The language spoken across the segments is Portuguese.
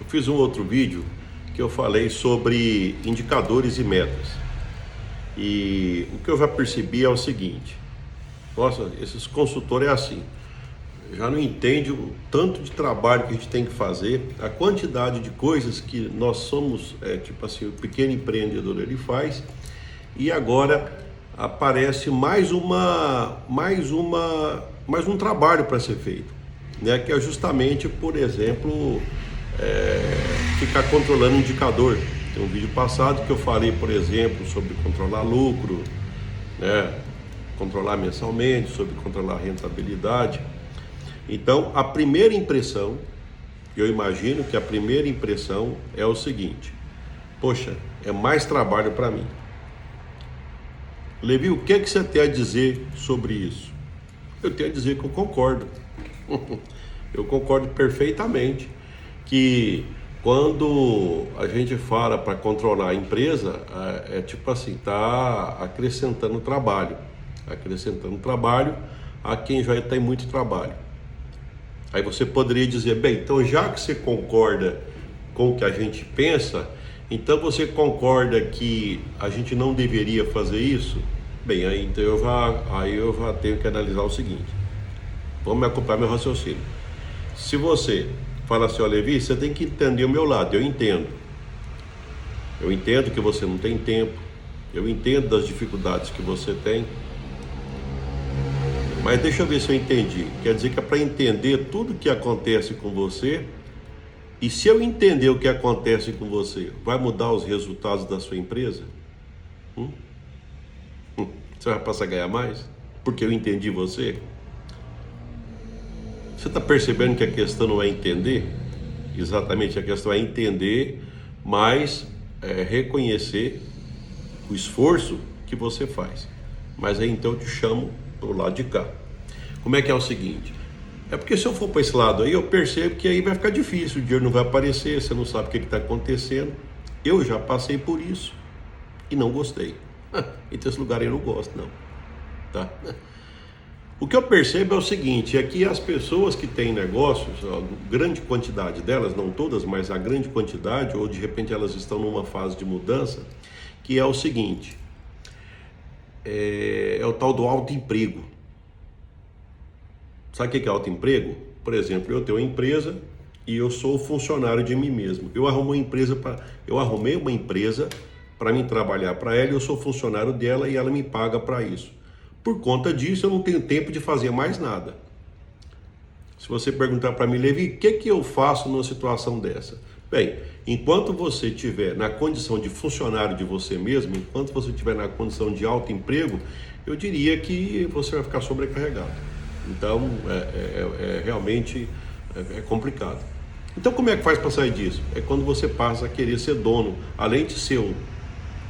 Eu fiz um outro vídeo que eu falei sobre indicadores e metas. E o que eu já percebi é o seguinte: nossa, esses consultores é assim, já não entende o tanto de trabalho que a gente tem que fazer, a quantidade de coisas que nós somos, tipo assim, o pequeno empreendedor ele faz, e agora aparece mais um trabalho para ser feito, né? Que é justamente, por exemplo, ficar controlando indicador. Tem um vídeo passado que eu falei, por exemplo, sobre controlar lucro, né? Controlar mensalmente, sobre controlar rentabilidade. Então, a primeira impressão, eu imagino que a primeira impressão é o seguinte: poxa, é mais trabalho para mim. Levi, o que você tem a dizer sobre isso? Eu tenho a dizer que eu concordo. Eu concordo perfeitamente que quando a gente fala para controlar a empresa, é tipo assim, está acrescentando trabalho a quem já tem muito trabalho. Aí você poderia dizer, bem, então já que você concorda com o que a gente pensa, então você concorda que a gente não deveria fazer isso? Bem, aí então eu já tenho que analisar o seguinte. Vamos me acompanhar meu raciocínio. Se você fala assim, ó, Levi, você tem que entender o meu lado. Eu entendo que você não tem tempo, eu entendo das dificuldades que você tem, mas deixa eu ver se eu entendi. Quer dizer que é para entender tudo o que acontece com você, e se eu entender o que acontece com você, vai mudar os resultados da sua empresa? Você vai passar a ganhar mais? Porque eu entendi você? Você está percebendo que a questão não é entender? Exatamente, a questão é entender, mas reconhecer o esforço que você faz. Mas aí então eu te chamo para o lado de cá. Como é que é o seguinte? É porque se eu for para esse lado aí, eu percebo que aí vai ficar difícil, o dinheiro não vai aparecer, você não sabe o que está acontecendo. Eu já passei por isso e não gostei. Então esse lugar aí eu não gosto, não. Tá? O que eu percebo é o seguinte, é que as pessoas que têm negócios, a grande quantidade delas, não todas, mas a grande quantidade, ou de repente elas estão numa fase de mudança, que é o seguinte, é o tal do autoemprego. Sabe o que é autoemprego? Por exemplo, eu tenho uma empresa e eu sou funcionário de mim mesmo. Eu arrumei uma empresa para mim trabalhar para ela, eu sou funcionário dela e ela me paga para isso. Por conta disso, eu não tenho tempo de fazer mais nada. Se você perguntar para mim, Levi, o que eu faço numa situação dessa? Bem, enquanto você estiver na condição de funcionário de você mesmo, enquanto você estiver na condição de autoemprego, eu diria que você vai ficar sobrecarregado. Então, realmente complicado. Então, como é que faz para sair disso? É quando você passa a querer ser dono, além de ser um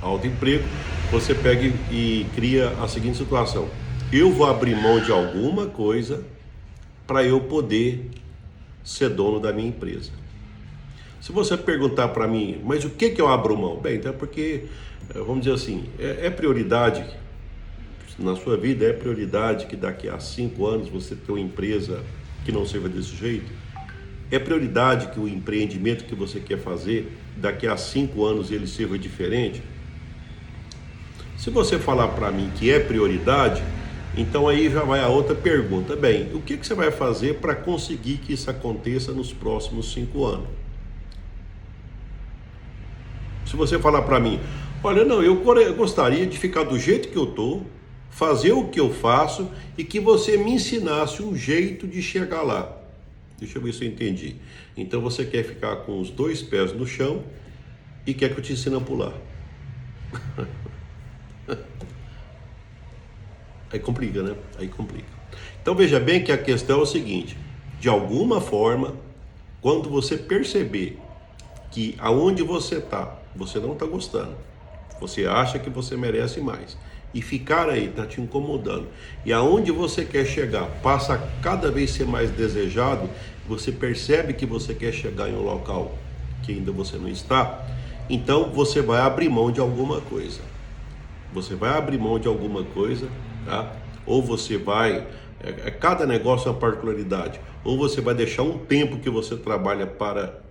autoemprego, você pega e cria a seguinte situação: eu vou abrir mão de alguma coisa para eu poder ser dono da minha empresa. Se você perguntar para mim, mas o que eu abro mão? Bem, então é porque, vamos dizer assim, é prioridade na sua vida, é prioridade que daqui a 5 anos você tenha uma empresa que não seja desse jeito? É prioridade que o empreendimento que você quer fazer, daqui a 5 anos ele seja diferente? Se você falar para mim que é prioridade, então aí já vai a outra pergunta. Bem, o que você vai fazer para conseguir que isso aconteça nos próximos 5 anos? Se você falar para mim, olha, não, eu gostaria de ficar do jeito que eu estou, fazer o que eu faço e que você me ensinasse um jeito de chegar lá. Deixa eu ver se eu entendi. Então você quer ficar com os 2 pés no chão e quer que eu te ensine a pular. Aí complica, né? Aí complica. Então veja bem que a questão é o seguinte: de alguma forma, quando você perceber que aonde você está, você não está gostando, você acha que você merece mais, e ficar aí está te incomodando, e aonde você quer chegar passa a cada vez ser mais desejado, você percebe que você quer chegar em um local que ainda você não está, então você vai abrir mão de alguma coisa. Você vai abrir mão de alguma coisa, tá? Ou você vai, cada negócio é uma particularidade, ou você vai deixar um tempo que você trabalha para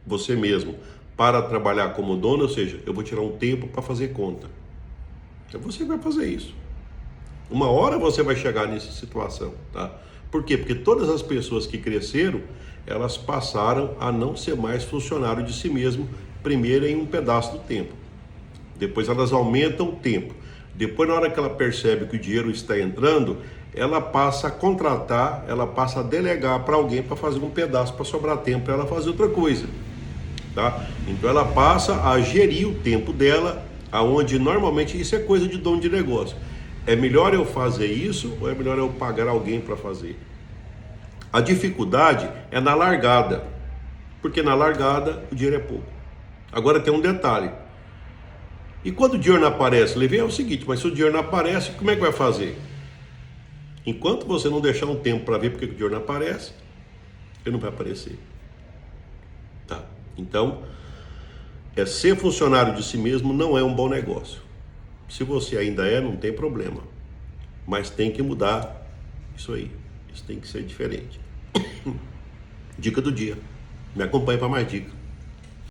você mesmo para trabalhar como dono, ou seja, eu vou tirar um tempo para fazer conta. Então você vai fazer isso. Uma hora você vai chegar nessa situação, tá? Por quê? Porque todas as pessoas que cresceram, elas passaram a não ser mais funcionário de si mesmo, primeiro em um pedaço do tempo. Depois elas aumentam o tempo. Depois, na hora que ela percebe que o dinheiro está entrando, ela passa a contratar, ela passa a delegar para alguém para fazer um pedaço, para sobrar tempo para ela fazer outra coisa. Tá? Então ela passa a gerir o tempo dela, aonde normalmente isso é coisa de dono de negócio. É melhor eu fazer isso ou é melhor eu pagar alguém para fazer? A dificuldade é na largada, porque na largada o dinheiro é pouco. Agora tem um detalhe. E quando o dinheiro não aparece? Levei é o seguinte, mas se o dinheiro não aparece, como é que vai fazer? Enquanto você não deixar um tempo para ver porque o dinheiro não aparece, ele não vai aparecer. Tá? Então, ser funcionário de si mesmo não é um bom negócio. Se você ainda é, não tem problema. Mas tem que mudar isso aí. Isso tem que ser diferente. Dica do dia. Me acompanhe para mais dicas.